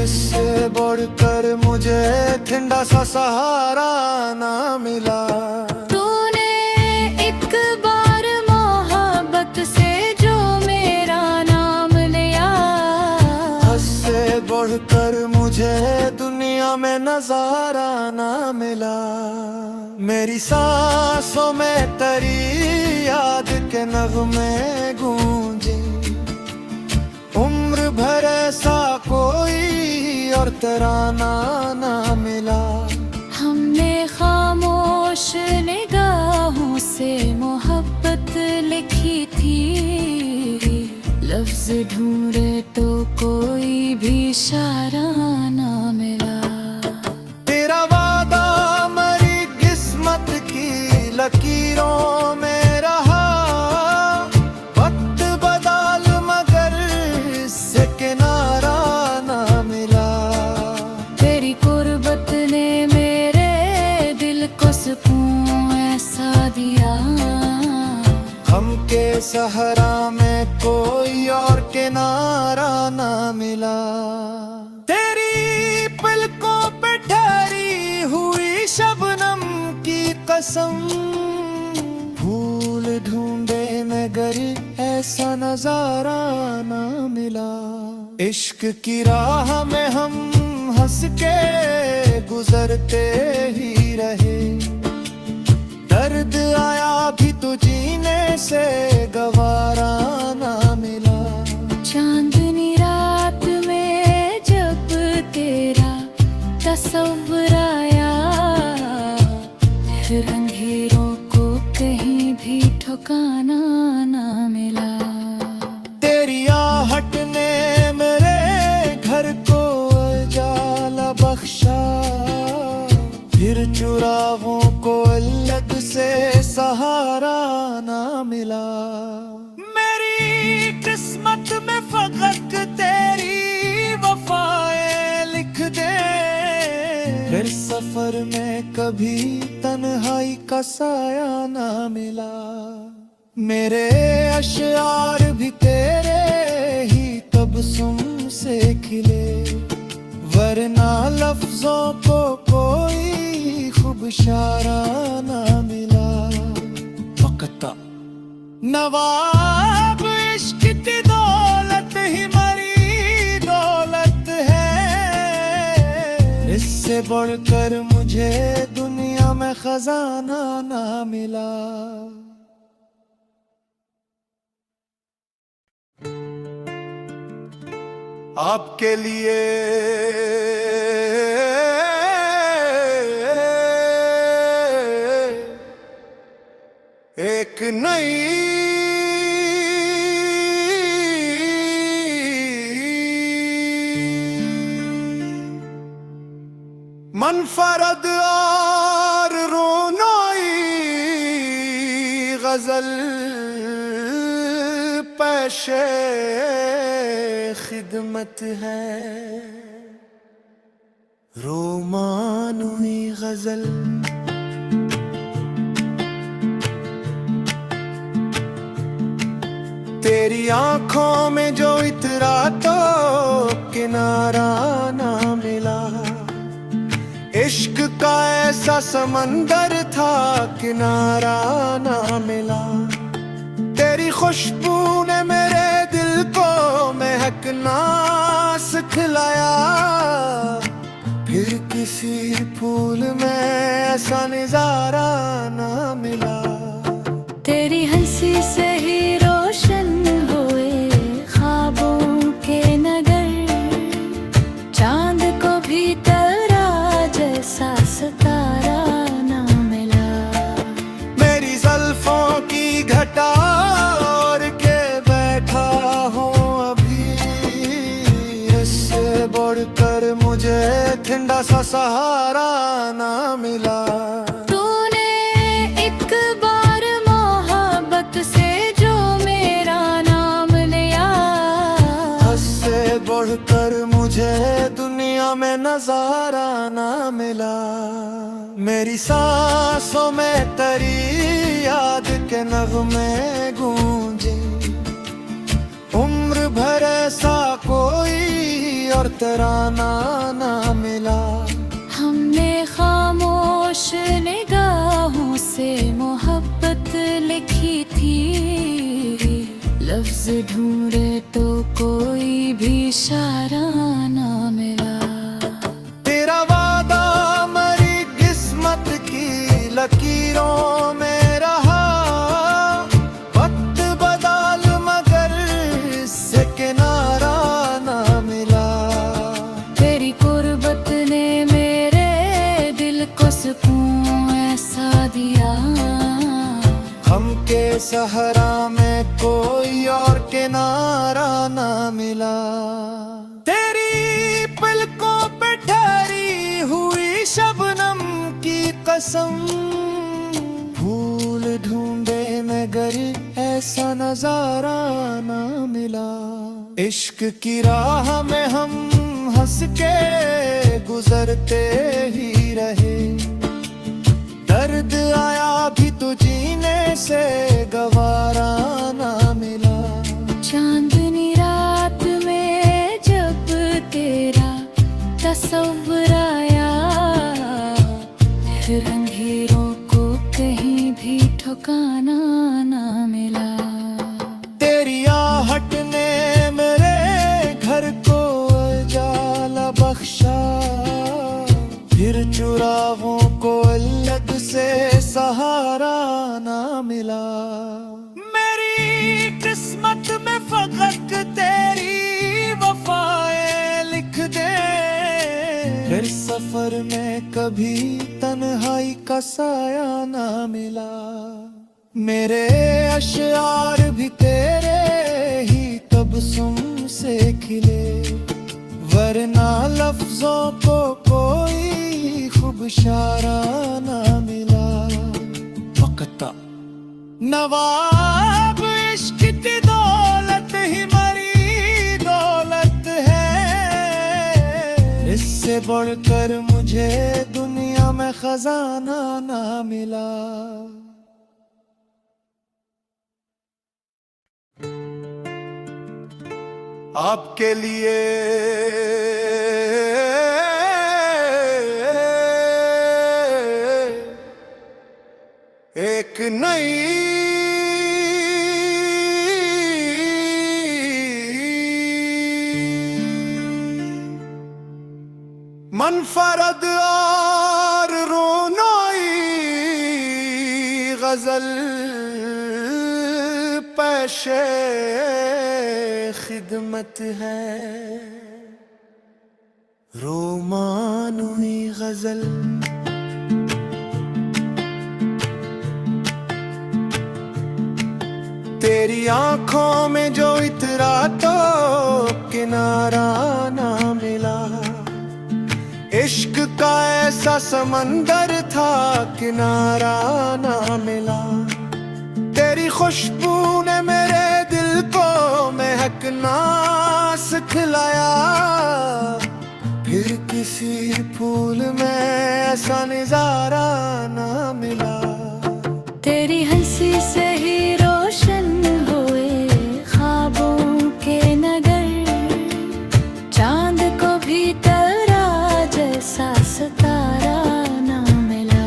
इससे बढ़कर मुझे ठंडा सा सहारा ना मिला।
तूने एक बार मोहब्बत से जो मेरा नाम लिया।
इससे बढ़कर मुझे दुनिया में नजारा ना मिला। मेरी सांसों में तेरी याद के नगमे गूंजे। उम्र भर ऐसा कोई और तराना ना मिला।
हमने खामोश निगाहों से मोहब्बत लिखी थी। लफ्ज ढूंढे तो कोई भी इशारा ना मिला।
तेरा वादा मेरी किस्मत की लकीरों में रहा। वक्त बदल मगर इससे किनारा ना मिला।
तेरी कुर्बत ने मेरे दिल को सुकून ऐसा दिया।
हम के सहरा में कोई और किनारा ना मिला। तेरी पलकों पे ठहरी हुई शबनम की कसम। फूल ढूंढे मगर ऐसा नजारा ना मिला। इश्क की राह में हम हंस के गुजरते ही रहे। दर्द आया भी तो जीने से गवारा ना मिला।
चांदनी रात में जब तेरा तस्वीर आया। फिर अंधेरों को कहीं भी ठिकाना ना मिला।
तेरी आहट ने मेरे घर को उजाला बख्शा। फिर चुराहों को अलग से सहारा ना मिला। मेरी किस्मत में फकत तेरी वफाएं लिख दे। फिर सफर में कभी तन्हाई का साया ना मिला। मेरे अशआर भी तेरे ही तबस्सुम से खिले। वरना लफ्जों को कोई खूब इशारा ना मिला। वक्ता नवाब इश्क की दौलत ही मरी दौलत है। इससे बढ़कर मुझे दुनिया में खजाना ना मिला। आपके लिए एक नई मनफरद और रोनोई गजल पेशे खिदमत है। रोमानुई गजल तेरी आंखों में जो इतरा तो किनारा ना मिला। इश्क का ऐसा समंदर था किनारा ना मिला। तेरी खुशबू ने मेरे दिल को किसी फूल में ऐसा नजारा ना मिला।
तेरी हंसी से ही रोशन हुए ख्वाबों के नगर, चांद को भी तेरा जैसा सितारा ना मिला।
मेरी ज़ुल्फों की घटा और के बैठा हूँ अभी, इससे बढ़कर मुझे ठंडा सा सहारा ना मिला।
तूने एक बार मोहब्बत से जो मेरा नाम लिया,
इससे बढ़कर मुझे दुनिया में नजारा ना मिला। मेरी सांसों में तेरी याद के नगमे गूंजे, उम्र भर ऐसा कोई और तराना ना मिला।
हमने खामोश निगाहों से मोहब्बत लिखी थी, लफ्ज ढूंढे तो कोई भी इशारा ना मिला।
तेरा वादा मेरी किस्मत की लकीरों में रहा, वक्त बदल मगर इससे किनारा ना मिला।
तेरी कुर्बत ने मेरे दिल को सुकून ऐसा दिया,
हम के सहरा में कोई और किनारा ना मिला। तेरी पलकों पे ठहरी हुई शबनम की कसम, फूल ढूंढे मगर ऐसा नजारा ना मिला। इश्क की राह में हम हंस के गुजरते ही रहे, दर्द आया भी तो जीने से गवारा ना मिला।
चांदनी रात में जब तेरा तस्वीर आया, फिर अंधेरों को कहीं भी ठिकाना ना मिला।
तेरी आहट ने मेरे घर को उजाला बख्शा, फिर चुरावों को अलग से सहारा ना मिला। मेरी किस्मत में फकत तेरी वफाएं लिख दे, फिर सफर में कभी तन्हाई का साया ना मिला। मेरे अशआर भी तेरे ही तबस्सुम से खिले, वरना लफ्जों को कोई खूब इशारा ना मिला। वक्ता नवाब इश्क की दौलत ही मरी दौलत है, इससे बढ़कर मुझे दुनिया में खजाना ना मिला। आपके लिए एक नई मनफरद और रोनाई गजल पेशे खिदमत है। रोमानुई गजल तेरी आंखों में जो इतरा तो किनारा ना मिला। इश्क का ऐसा समंदर था किनारा ना मिला। तेरी खुशबू ने मेरे दिल को महकना सिखलाया, फिर किसी फूल में ऐसा नजारा ना मिला।
तेरी हंसी से ही रोशन हुए ख्वाबों के नगर, चांद को भी तेरा जैसा सितारा ना मिला।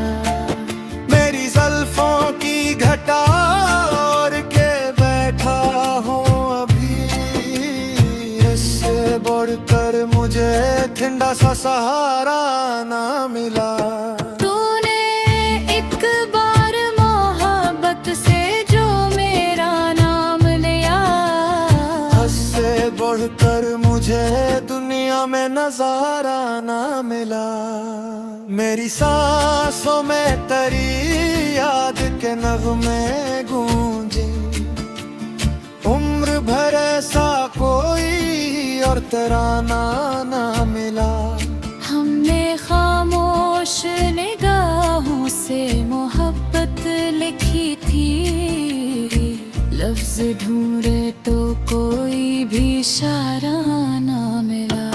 मेरी ज़ुल्फों की घटा और के बैठा हूँ अभी, इससे बढ़कर मुझे ठंडा सा सहारा ना मिला।
तूने एक बार मोहब्बत से जो मेरा नाम लिया,
हद से बढ़कर मुझे दुनिया में नजारा ना मिला। मेरी सांसों में तेरी याद के नगमे गूंजे, उम्र भर ऐसा कोई और तराना ना मिला।
हमने खामोश निगाहों से मोहब्बत लिखी थी, लफ्ज ढूंढे तो कोई भी इशारा ना मिला।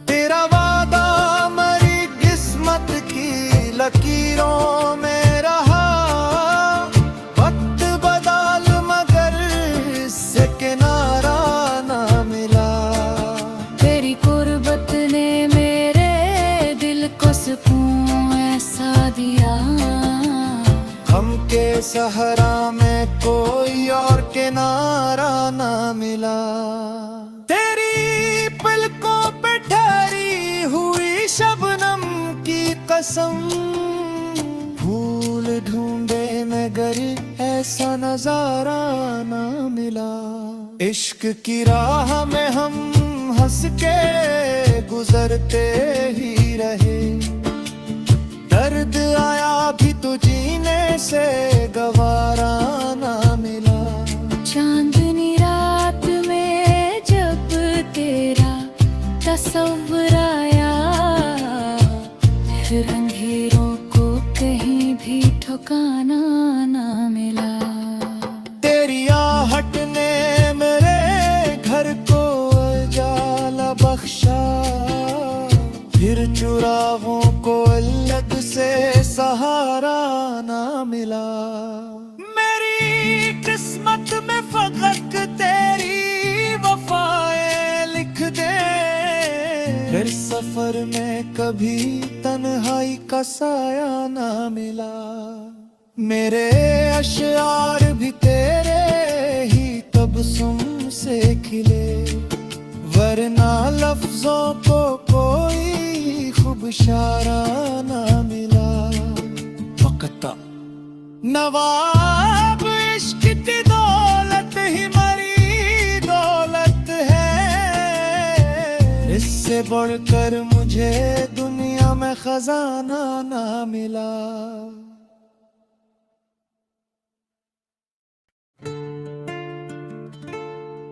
तेरा वादा मरी किस्मत की लकीरों में रहा, वक्त बदल मगर इससे किनारा ना मिला।
तेरी कुर्बत ने मेरे दिल को सुकून ऐसा दिया,
हम के सहरा में कोई और किनारा ना मिला। तेरी पलकों पे ठहरी हुई शबनम की कसम, भूल ढूंढे मगर ऐसा नजारा ना मिला। इश्क की राह में हम हंस के गुजरते ही रहे, दर्द आया भी तो जीने से गवारा ना मिला।
चांदनी रात में जब तेरा तस्वीर आया, फिर अंधेरों को कहीं भी ठिकाना ना मिला।
तेरी आहट ने मेरे घर को उजाला बख्शा, फिर चुराहों को अलग से सहारा ना मिला। मेरी किस्मत में फकत तेरी वफाएं लिख दे, फिर सफर में कभी तन्हाई का साया ना मिला। मेरे अशआर भी तेरे ही तबस्सुम से खिले, वरना लफ्जों को कोई खूब इशारा ना मिला। वक्ता नवाब इश्क की दौलत ही मरी दौलत है, इससे बढ़कर मुझे दुनिया में खजाना ना मिला।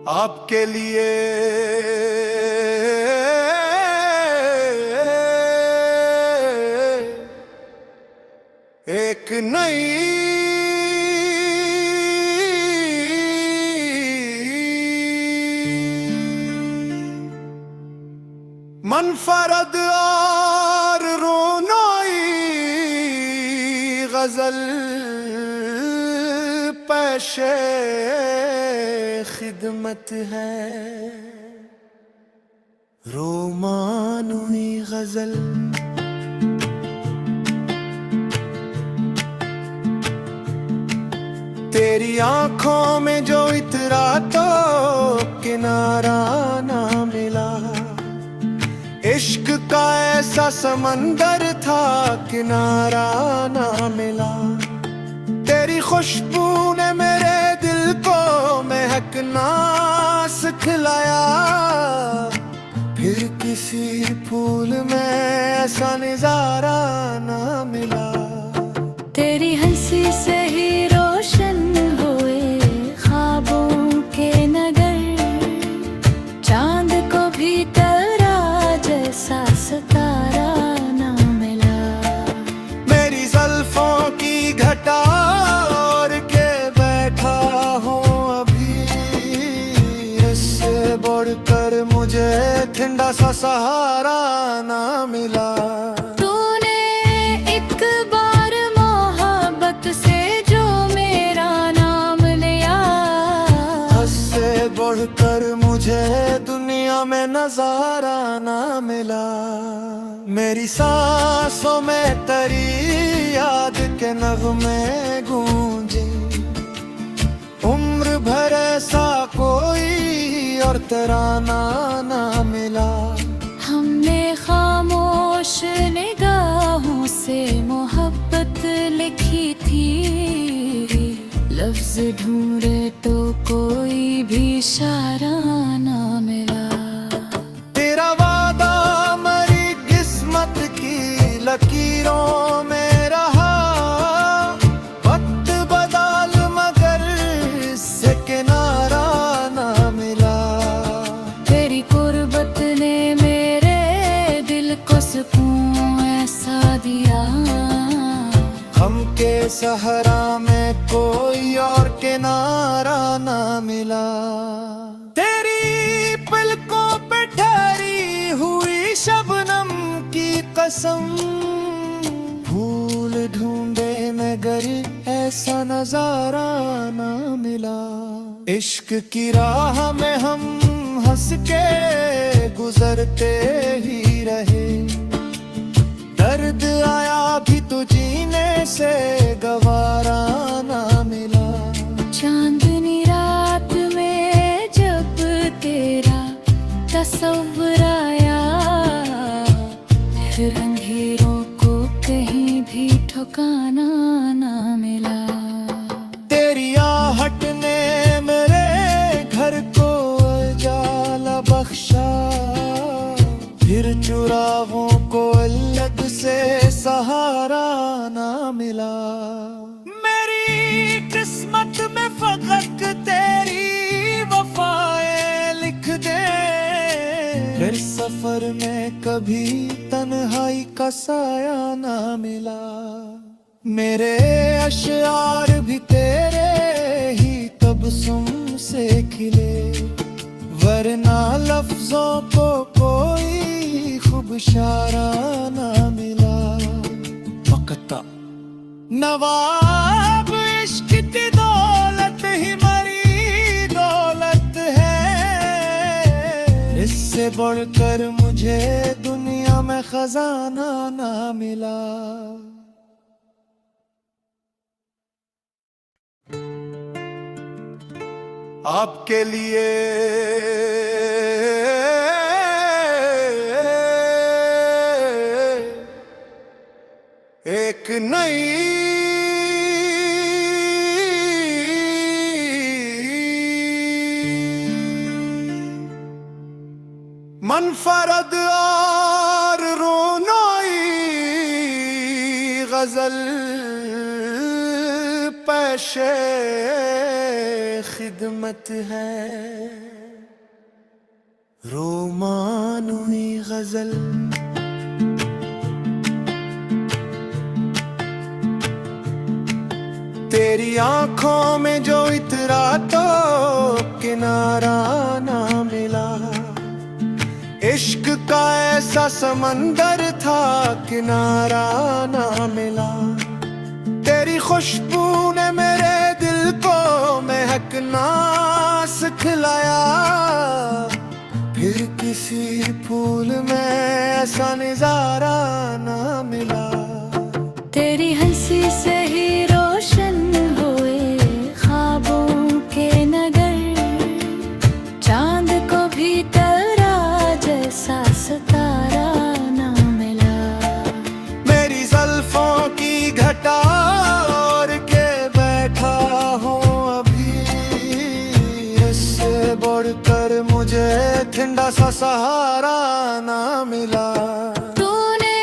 आपके लिए एक नई मनफरद और रोनाई गजल पेशे खिदमत है। रोमानुई गजल तेरी आंखों में जो इतरा तो किनारा ना मिला। इश्क का ऐसा समंदर था किनारा ना मिला। तेरी खुशबू ने मेरे दिल को महकना सिखलाया, फिर किसी फूल में ऐसा नजारा ना मिला।
तेरी हंसी से ही रोशन हुए ख्वाबों के नगर, चांद को भी तेरा जैसा सितारा ना मिला।
मेरी ज़ुल्फों की घटा और के बैठा हूँ अभी, इससे बढ़कर मुझे ठंडा सा सहारा ना मिला।
तूने एक बार मोहब्बत से जो मेरा नाम लिया,
हद से बढ़कर मुझे दुनिया में नजारा ना मिला। मेरी सांसों में तेरी याद के नगमे गूंजे, उम्र भर ऐसा कोई और तराना ना मिला।
हमने लफ्ज ढूंढे तो कोई भी इशारा ना मिला।
तेरा वादा मरी किस्मत की लकीरों में रहा, वक्त बदल मगर इससे किनारा ना मिला।
तेरी कुर्बत ने मेरे दिल को सुकून ऐसा दिया,
हम के सहारा में कोई और किनारा ना मिला। तेरी पलकों पे ठहरी हुई शबनम की कसम, भूल ढूंढे मगर ऐसा नजारा ना मिला। इश्क की राह में हम हंस के गुजरते ही रहे, दर्द आया भी तो जीने से गवारा ना मिला।
चांदनी रात में जब तेरा तस्वीर आया, फिर अंधेरों को कहीं भी ठिकाना ना मिला।
तेरी आहट ने मेरे घर को उजाला बख्शा, फिर चुरावों को अलग से सहारा ना मिला। मेरी किस्मत में फकत तेरी वफाएं लिख दे, फिर सफर में कभी तन्हाई का साया ना मिला। मेरे अशआर भी तेरे ही तबस्सुम से खिले, वरना लफ्जों को कोई खूब इशारा ना मिला। पकता नवाब इश्क की दौलत ही मरी दौलत है, इससे बढ़कर मुझे दुनिया में खजाना ना मिला। आपके लिए एक नई मनफरद और रोनाई गजल पेशे खिदमत है। रोमानुई गजल तेरी आंखों में जो इतरा तो किनारा ना मिला। इश्क का ऐसा समंदर था किनारा ना मिला। तेरी खुशबू ने मेरे दिल को महकना सिखलाया, फिर किसी फूल में ऐसा नजारा ना मिला।
तेरी हंसी से ही रोशन हुए ख्वाबों के नगर, चांद को भी तेरा जैसा सितारा ना मिला।
मेरी ज़ुल्फों की घटा और के बैठा हूँ अभी, इससे बढ़कर मुझे ठंडा सा सहारा ना मिला।
तूने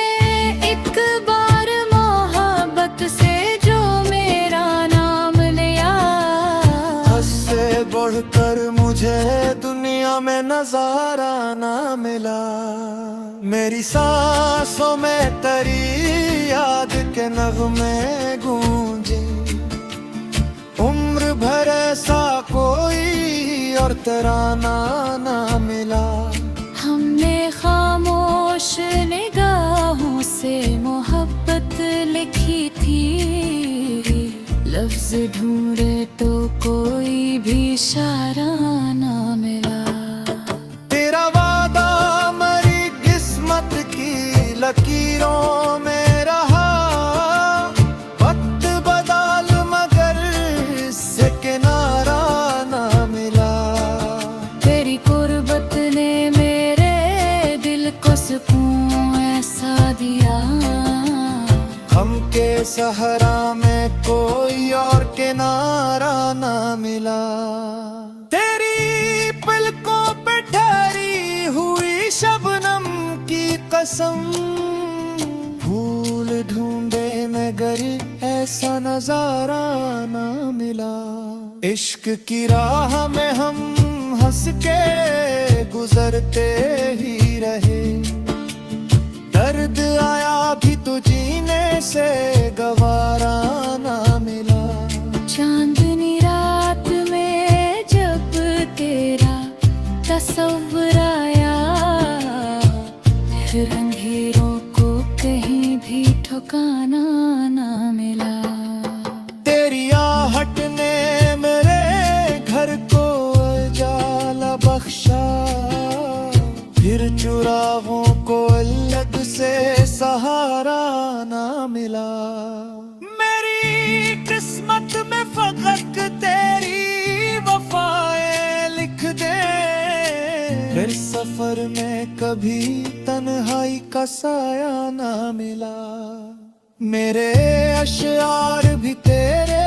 एक बार मोहब्बत से जो मेरा नाम लिया,
उससे बढ़कर मुझे दुनिया में नजारा ना मिला। मेरी सांसों में तेरी याद के नगमे गूंजे, उम्र भर ऐसा कोई और तराना ना मिला।
हमने खामोश निगाहों से मोहब्बत लिखी थी, लफ्ज ढूंढे तो कोई भी इशारा ना मिला।
तेरा वादा मरी किस्मत की लकीरों में रहा, वक्त बदल मगर इससे किनारा ना मिला।
तेरी कुर्बत ने मेरे दिल को सुकून ऐसा दिया,
हम के सहारा में कोई और के किनारा ना मिला। तेरी पलकों पे ठहरी हुई शबनम की कसम, फूल ढूंढे मगर ऐसा नजारा ना मिला। इश्क की राह में हम हंस के गुजरते ही रहे, दर्द आया भी तो जीने से गवारा ना मिला।
चांदनी रात में जब तेरा तस्वर आया, फिर अंधेरों को कहीं भी ठिकाना ना मिला।
तेरी आहट ने मेरे घर को उजाला बख्शा, फिर चुराहों को अलग से सहारा ना मिला। मेरी किस्मत में फकत तेरी वफाएं लिख दे, फिर सफर में कभी तन्हाई का साया ना मिला। मेरे अशआर भी तेरे